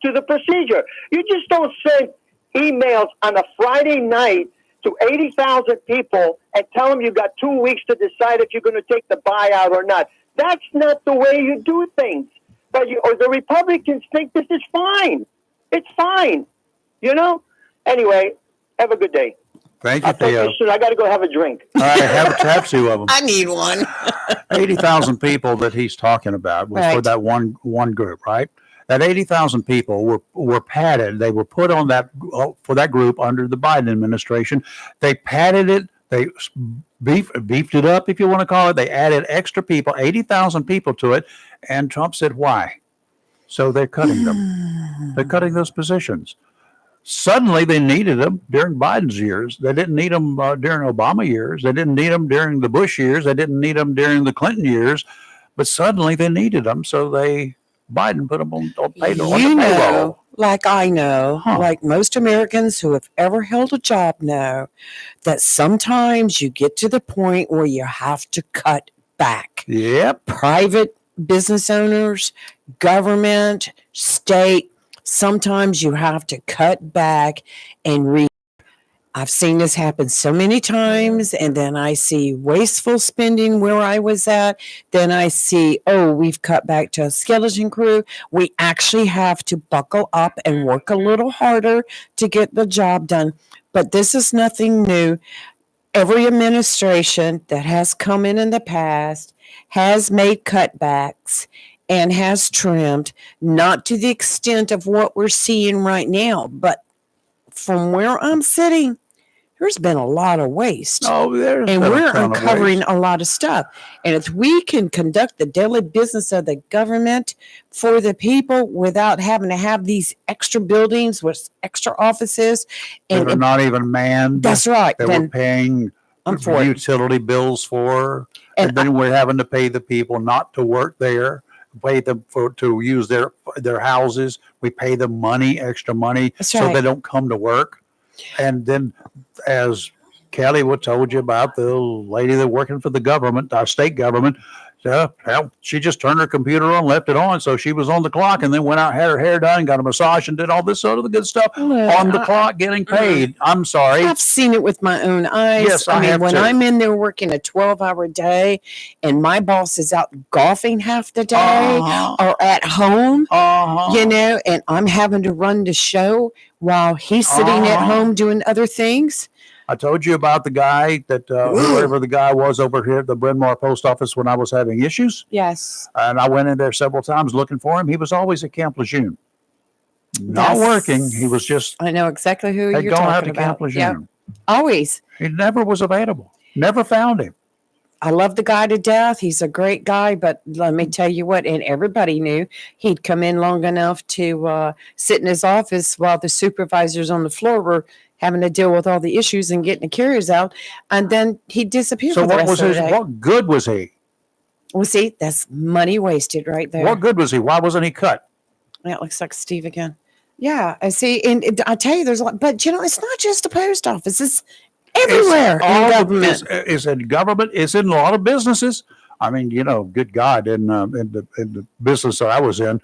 to the procedure. You just don't send emails on a Friday night to 80,000 people and tell them you got 2 weeks to decide if you're going to take the buyout or not. That's not the way you do things. But or the Republicans think this is fine. It's fine. You know? Anyway, have a good day. Thank you, Theo. I got to go have a drink. All right, have two of them. I need one. 80,000 people that he's talking about was for that one group, right? That 80,000 people were padded. They were put on that for that group under the Biden administration. They padded it. They beefed it up, if you want to call it. They added extra people, 80,000 people to it. And Trump said, why? So they're cutting them. They're cutting those positions. Suddenly they needed them during Biden's years. They didn't need them during Obama years. They didn't need them during the Bush years. They didn't need them during the Clinton years. But suddenly they needed them. So Biden put them on the payroll. Like I know, like most Americans who have ever held a job know, that sometimes you get to the point where you have to cut back. Yep. Private business owners, government, state, sometimes you have to cut back and I've seen this happen so many times, and then I see wasteful spending where I was at. Then I see, we've cut back to a skeleton crew. We actually have to buckle up and work a little harder to get the job done. But this is nothing new. Every administration that has come in the past has made cutbacks and has trimmed, not to the extent of what we're seeing right now, but from where I'm sitting, there's been a lot of waste. And we're uncovering a lot of stuff. And if we can conduct the daily business of the government for the people without having to have these extra buildings with extra offices. And they're not even manned. That's right. That we're paying utility bills for. And then we're having to pay the people not to work there. Pay them to use their houses. We pay them extra money, so they don't come to work. And then, as Kelly told you about the lady that working for the government, our state government, she just turned her computer on, left it on, so she was on the clock, and then went out, had her hair done, got a massage, and did all this sort of the good stuff on the clock, getting paid. I'm sorry. I've seen it with my own eyes. Yes, I mean, have when too. I'm in there working a 12-hour day, and my boss is out golfing half the day or at home, and I'm having to run the show while he's sitting at home doing other things. I told you about the guy that whoever the guy was over here at the Bryn Mawr post office when I was having issues. Yes. And I went in there several times looking for him. He was always at Camp Lejeune. Not working. He was just. I know exactly who you're talking talking about. Camp Lejeune. Yep. Always. He never was available. Never found him. I love the guy to death. He's a great guy, but let me tell you what, and everybody knew he'd come in long enough to sit in his office while the supervisors on the floor were having to deal with all the issues and getting the carriers out, and then he'd disappear. So for the rest of the day. what good was he? Well, see, that's money wasted right there. What good was he? Why wasn't he cut? That looks like Steve again. Yeah, I see. And I tell you, there's a lot, but it's not just the post office. It's everywhere in government. It's in government. It's in a lot of businesses. I mean, good God, in the business that I was in,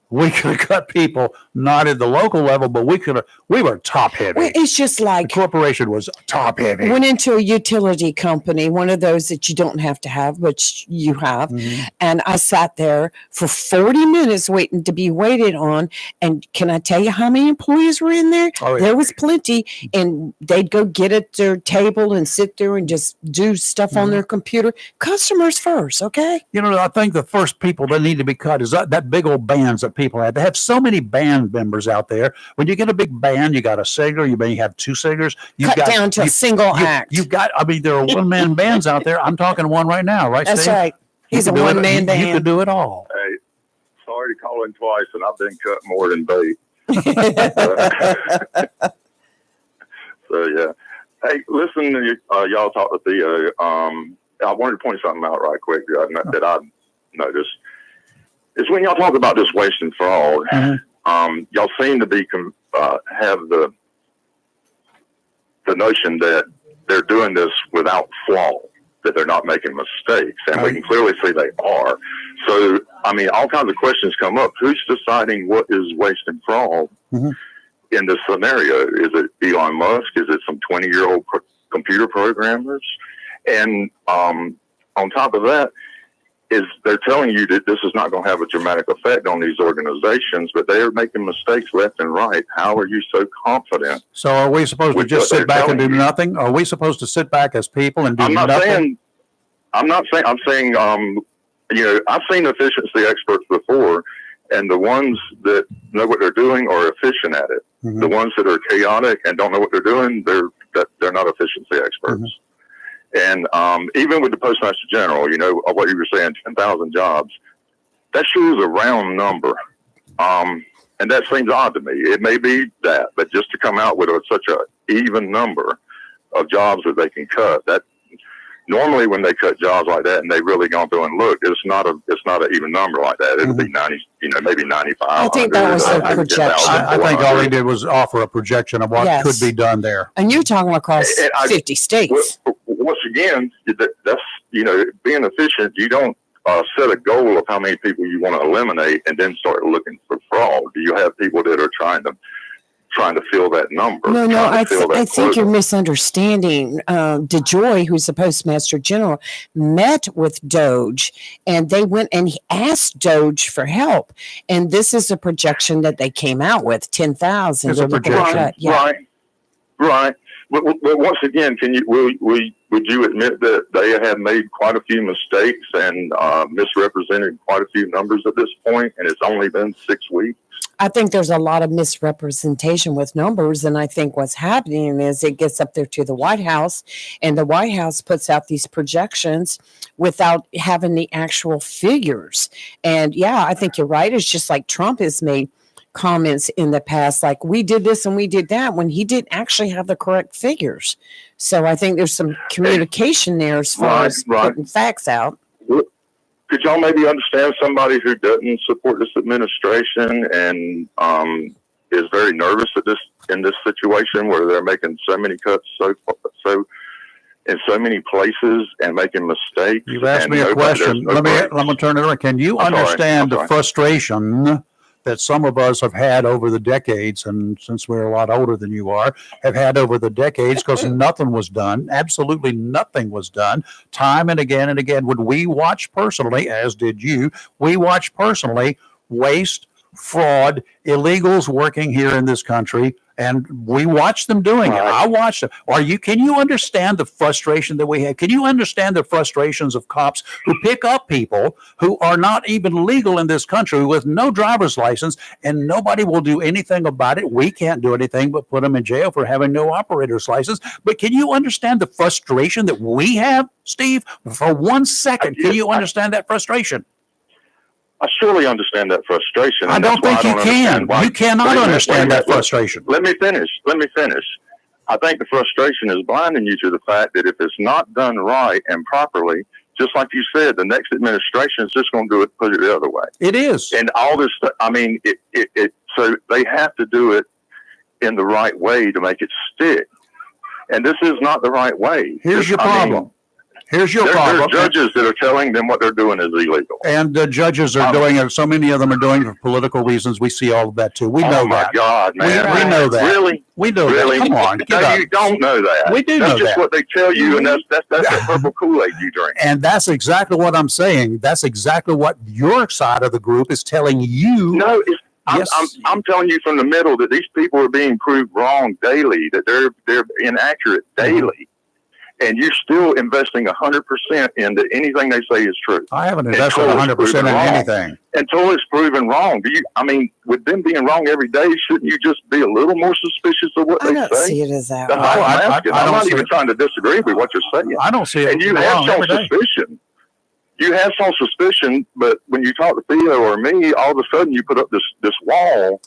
we could have cut people not at the local level, but we were top heavy. Well, it's just like the corporation was top heavy. Went into a utility company, one of those that you don't have to have, but you have. Mm-hmm. And I sat there for 40 minutes waiting to be waited on. And can I tell you how many employees were in there? Oh, yeah. There was plenty. And they'd go get at their table and sit there and just do stuff on their computer. Customers first, okay? I think the first people that need to be cut is that big old bands that people have. They have so many band members out there. When you get a big band, you got a singer, you may have two singers. Down to a single act. There are one-man bands out there. I'm talking one right now, right, That's Steve? right. He's a one-man band. You could do it all. Hey, sorry to call in twice, and I've been cut more than bait. So, yeah. Hey, listen, y'all talk to Theo. I wanted to point something out right quick that I noticed. Is when y'all talk about this waste and fraud, y'all seem to be have the notion that they're doing this without flaw, that they're not making mistakes, and we can clearly see they are. So, I mean, all kinds of questions come up. Who's deciding what is waste and fraud in this scenario? Is it Elon Musk? Is it some 20-year-old computer programmers? And on top of that, is they're telling you that this is not going to have a dramatic effect on these organizations, but they are making mistakes left and right. How are you so confident? So are we supposed to just sit back and do nothing? Are we supposed to sit back as people and do nothing? I'm saying, you know, I've seen efficiency experts before, and the ones that know what they're doing are efficient at it. The ones that are chaotic and don't know what they're doing, they're not efficiency experts. And even with the Postmaster General, you know, what you were saying, 10,000 jobs, that sure is a round number. And that seems odd to me. It may be that, but just to come out with such an even number of jobs that they can cut, that normally when they cut jobs like that and they really gone through and look, it's not an even number like that. It'll be 90, you know, maybe 95. I think that was a projection. I think all they did was offer a projection of what could be done there. And you're talking across 50 states. Once again, that's, you know, being efficient, you don't set a goal of how many people you want to eliminate and then start looking for fraud. Do you have people that are trying to fill that number? No, I think you're misunderstanding. DeJoy, who's the Postmaster General, met with Doge, and they went and he asked Doge for help. And this is a projection that they came out with, 10,000. It's a projection. Right. But once again, would you admit that they have made quite a few mistakes and misrepresented quite a few numbers at this point, and it's only been 6 weeks? I think there's a lot of misrepresentation with numbers, and I think what's happening is it gets up there to the White House, and the White House puts out these projections without having the actual figures. And yeah, I think you're right. It's just like Trump has made comments in the past, like we did this and we did that, when he didn't actually have the correct figures. So I think there's some communication there as far as putting facts out. Could y'all maybe understand somebody who doesn't support this administration and is very nervous in this situation where they're making so many cuts so in so many places and making mistakes? You've asked me a question. Let me turn it around. Can you understand the frustration that some of us have had over the decades, and since we're a lot older than you are, have had over the decades, because nothing was done, absolutely nothing was done, time and again and again. Would we watch personally, as did you, we watch personally waste, fraud, illegals working here in this country, and we watch them doing it. I watched it. Can you understand the frustration that we have? Can you understand the frustrations of cops who pick up people who are not even legal in this country with no driver's license, and nobody will do anything about it? We can't do anything but put them in jail for having no operator's license. But can you understand the frustration that we have, Steve? For 1 second, can you understand that frustration? I surely understand that frustration. I don't think you can. You cannot understand that frustration. Let me finish. I think the frustration is blinding you to the fact that if it's not done right and properly, just like you said, the next administration is just going to put it the other way. It is. And all this, I mean, so they have to do it in the right way to make it stick. And this is not the right way. Here's your problem. Here's your problem. There are judges that are telling them what they're doing is illegal. And the judges are doing it. So many of them are doing it for political reasons. We see all of that too. We know that. Oh my God, man. We know that. Really? We know that. Come on. You don't know that. We do know that. That's just what they tell you, and that's that purple Kool-Aid you drink. And that's exactly what I'm saying. That's exactly what your side of the group is telling you. No, I'm telling you from the middle that these people are being proved wrong daily, that they're inaccurate daily. And you're still investing 100% into anything they say is true. I haven't invested 100% in anything. Until it's proven wrong. With them being wrong every day, shouldn't you just be a little more suspicious of what they say? I don't see it as that way. I'm not even trying to disagree with what you're saying. I don't see it. And you have some suspicion. You have some suspicion, but when you talk to Theo or me, all of a sudden you put up this wall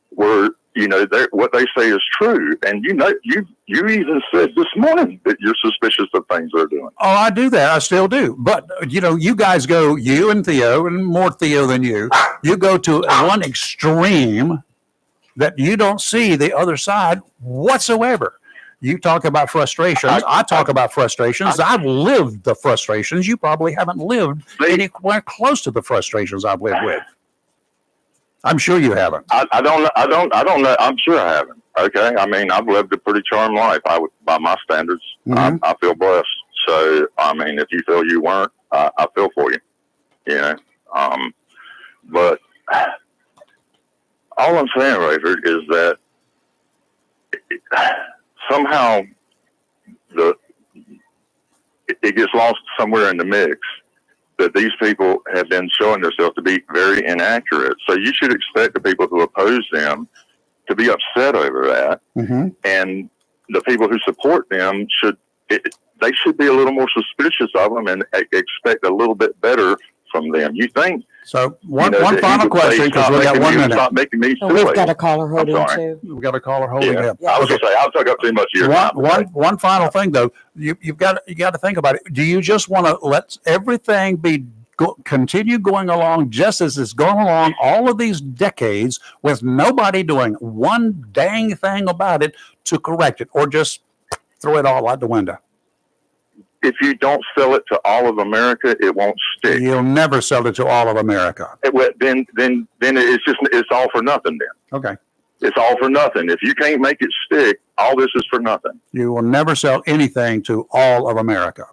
where what they say is true. And you even said this morning that you're suspicious of things they're doing. Oh, I do that. I still do. But, you guys go, you and Theo, and more Theo than you go to one extreme that you don't see the other side whatsoever. You talk about frustrations. I talk about frustrations. I've lived the frustrations. You probably haven't lived anywhere close to the frustrations I've lived with. I'm sure you haven't. I don't know. I'm sure I haven't. Okay. I mean, I've lived a pretty charmed life. By my standards, I feel blessed. So, I mean, if you feel you weren't, I feel for you, but all I'm saying, Rayford, is that somehow it gets lost somewhere in the mix that these people have been showing themselves to be very inaccurate. So you should expect the people who oppose them to be upset over that. Mm-hmm. And the people who support them they should be a little more suspicious of them and expect a little bit better from them. You think? So one final question, because we got 1 minute. Stop making me silly. We've got a caller holding too. We've got a caller holding up. I was going to say, I'll take up too much of your time. One final thing though, you got to think about it. Do you just want to let everything continue going along just as it's going along all of these decades with nobody doing one dang thing about it to correct it, or just throw it all out the window? If you don't sell it to all of America, it won't stick. You'll never sell it to all of America. Then it's all for nothing. Then okay, it's all for nothing. If you can't make it stick, all this is for nothing. You will never sell anything to all of America.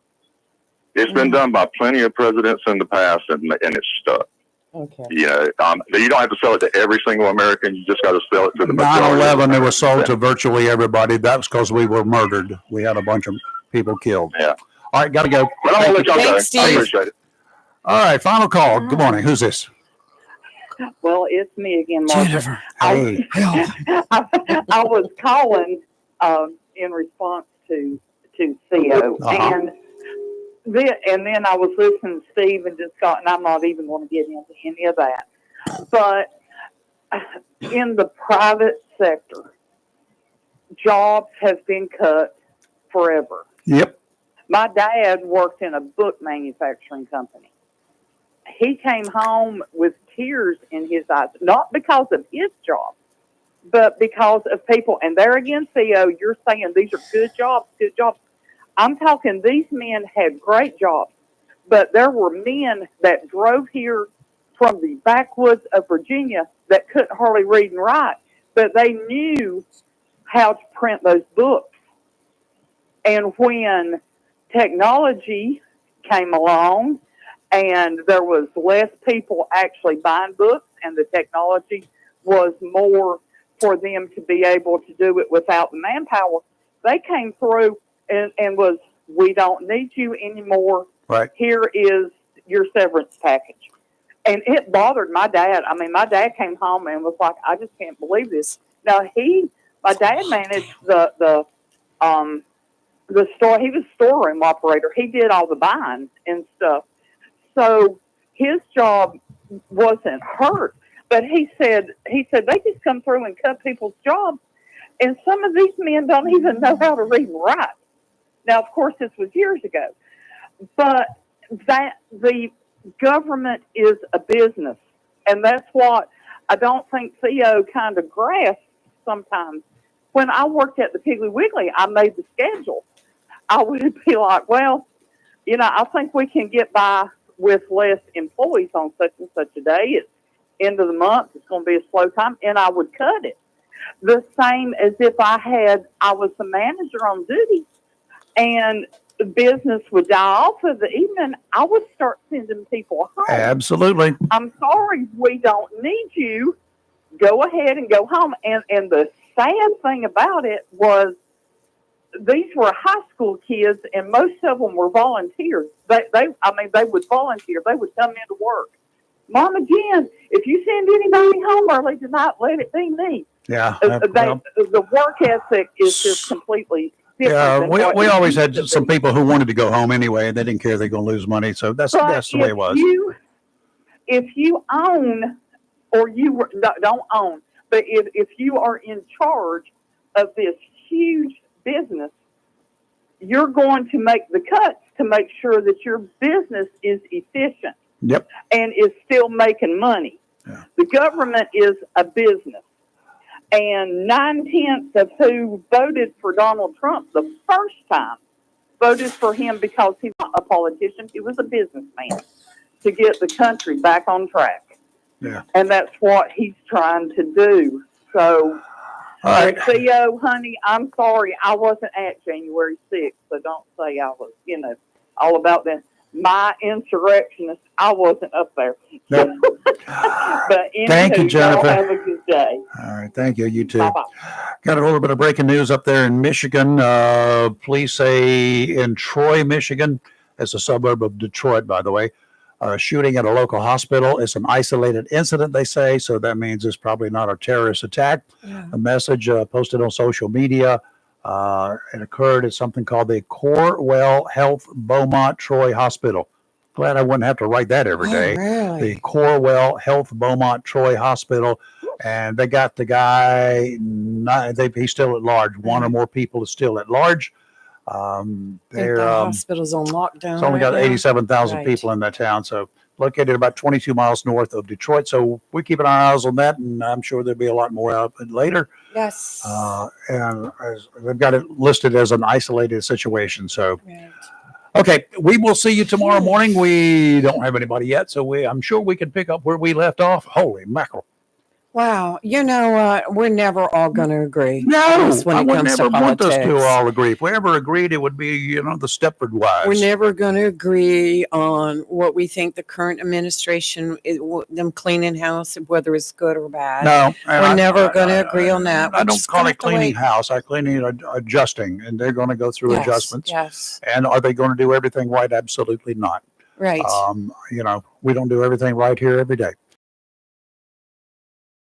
It's been done by plenty of presidents in the past, and it's stuck. Okay. You don't have to sell it to every single American. You just got to sell it to the majority. 9/11, it was sold to virtually everybody. That was because we were murdered. We had a bunch of people killed. Yeah. All right, got to go. But I'll let y'all go. Thanks, Steve. I appreciate it. All right, final call. Good morning. Who's this? Well, it's me again, Martha. Jennifer. Hey. I was calling in response to Theo, and then I was listening to Steve and and I'm not even going to get into any of that. But in the private sector, jobs have been cut forever. Yep. My dad worked in a book manufacturing company. He came home with tears in his eyes, not because of his job, but because of people. And there again, Theo, you're saying these are good jobs, good jobs. I'm talking these men had great jobs, but there were men that drove here from the backwoods of Virginia that couldn't hardly read and write, but they knew how to print those books. And when technology came along and there was less people actually buying books and the technology was more for them to be able to do it without the manpower, they came through and was, we don't need you anymore. Right. Here is your severance package. And it bothered my dad. I mean, my dad came home and was like, I just can't believe this. Now my dad managed the store. He was a storeroom operator. He did all the buying and stuff. So his job wasn't hurt. But he said they just come through and cut people's jobs. And some of these men don't even know how to read and write. Now, of course, this was years ago. But that the government is a business. And that's what I don't think Theo kind of grasps sometimes. When I worked at the Piggly Wiggly, I made the schedule. I would be like, well, I think we can get by with less employees on such and such a day. It's end of the month. It's going to be a slow time. And I would cut it. The same as if I was the manager on duty and the business would die off of the evening, I would start sending people home. Absolutely. I'm sorry, we don't need you. Go ahead and go home. And the sad thing about it was these were high school kids, and most of them were volunteers. They would volunteer. They would come into work. Mama Jen, if you send anybody home early tonight, let it be me. Yeah. The work ethic is just completely different. Yeah, we always had some people who wanted to go home anyway, and they didn't care they're going to lose money. So that's the way it was. If you own, or you don't own, But if you are in charge of this huge business, you're going to make the cuts to make sure that your business is efficient. Yep. And is still making money. Yeah. The government is a business. And 9/10 of who voted for Donald Trump the first time voted for him because he's not a politician, he was a businessman to get the country back on track. Yeah. And that's what he's trying to do. So, All right. CO, honey, I'm sorry I wasn't at January 6th, so don't say I was, all about that. My insurrectionist, I wasn't up there. Yep. But Thank you, Jennifer. Have a good day. All right. Thank you. You too. Bye-bye. Got a little bit of breaking news up there in Michigan. Police say in Troy, Michigan, it's a suburb of Detroit, by the way, shooting at a local hospital. It's an isolated incident, they say. So that means it's probably not a terrorist attack. Yeah. A message posted on social media. It occurred at something called the Corewell Health Beaumont Troy Hospital. Glad I wouldn't have to write that every day. Really? The Corewell Health Beaumont Troy Hospital. And they got the guy, he's still at large. One or more people is still at large. I think the hospital's on lockdown. It's only got 87,000 Right. people in that town. So located about 22 miles north of Detroit. So we're keeping our eyes on that. And I'm sure there'll be a lot more out later. Yes. And they've got it listed as an isolated situation. So, Right. okay, we will see you tomorrow morning. We don't have anybody yet. So I'm sure we can pick up where we left off. Holy mackerel. Wow. You know what? We're never all going to agree. No, when I it would comes never to want us to politics. all agree. If we ever agreed, it would be, the Stepford wives. We're never going to agree on what we think the current administration, them cleaning house, whether it's good or bad. No, We're never going to agree on that. I We're don't just call gonna it have to cleaning wait. house. I clean it adjusting, and they're going to go through Yes, adjustments. yes. And are they going to do everything right? Absolutely not. Right. We don't do everything right here every day.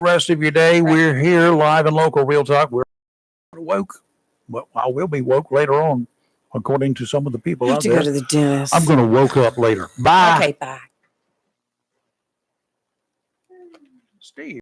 Rest of your day, we're here live and local, Real Talk. We're woke. Well, I will be woke later on, according to some of the people I have out to there. go to the dentist. I'm going to woke up later. Bye. Okay, bye. Steve.